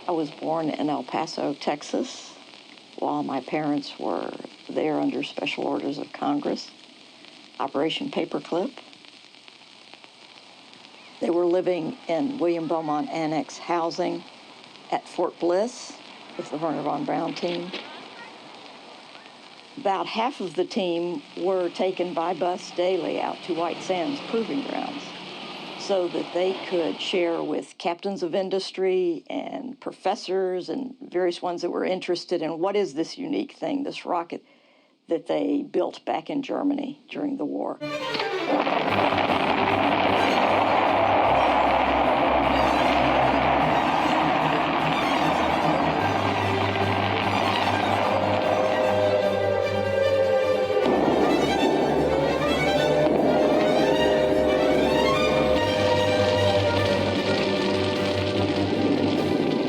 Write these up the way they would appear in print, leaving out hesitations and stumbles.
I was born in El Paso, Texas, while my parents were there under special orders of Congress, Operation Paperclip. They were living in William Beaumont Annex housing at Fort Bliss with the Werner von Braun team. About half of the team were taken by bus daily out to White Sands Proving Grounds so that they could share with captains of industry and professors and various ones that were interested in what is this unique thing, this rocket that they built back in Germany during the war.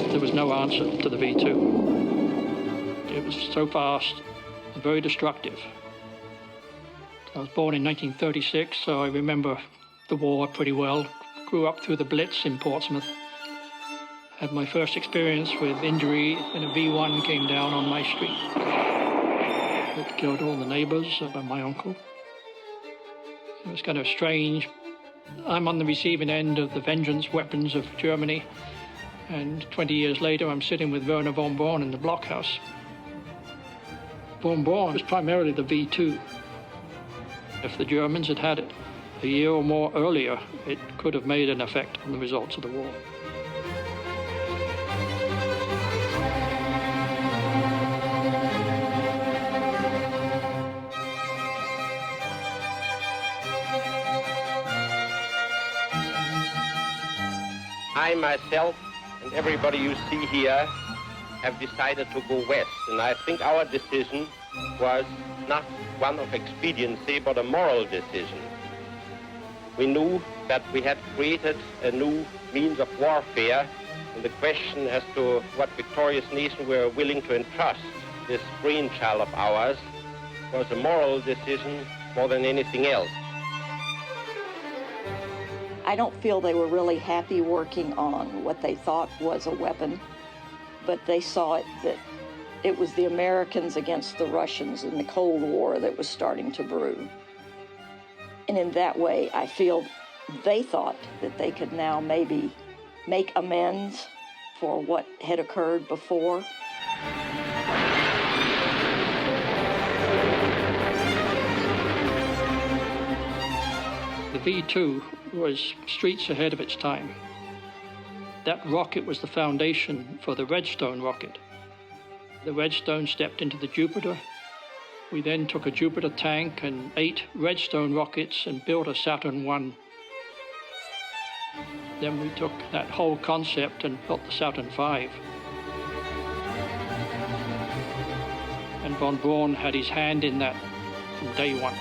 There was no answer to the V2. It was so fast and very destructive. I was born in 1936, so I remember the war pretty well. Grew up through the Blitz in Portsmouth. Had my first experience with injury when a V1 came down on my street. It killed all the neighbors and my uncle. It was kind of strange. I'm on the receiving end of the vengeance weapons of Germany, and 20 years later I'm sitting with Werner von Braun in the blockhouse. Von Braun was primarily the V2. If the Germans had had it a year or more earlier, it could have made an effect on the results of the war. I myself and everybody you see here have decided to go west, and I think our decision was not one of expediency, but a moral decision. We knew that we had created a new means of warfare, and the question as to what victorious nation we were willing to entrust this brainchild of ours was a moral decision more than anything else. I don't feel they were really happy working on what they thought was a weapon, but they saw it that it was the Americans against the Russians in the Cold War that was starting to brew. And in that way, I feel they thought that they could now maybe make amends for what had occurred before. The V2 was streets ahead of its time. That rocket was the foundation for the Redstone rocket. The Redstone stepped into the Jupiter. We then took a Jupiter tank and 8 Redstone rockets and built a Saturn I. Then we took that whole concept and built the Saturn V. And von Braun had his hand in that from day one.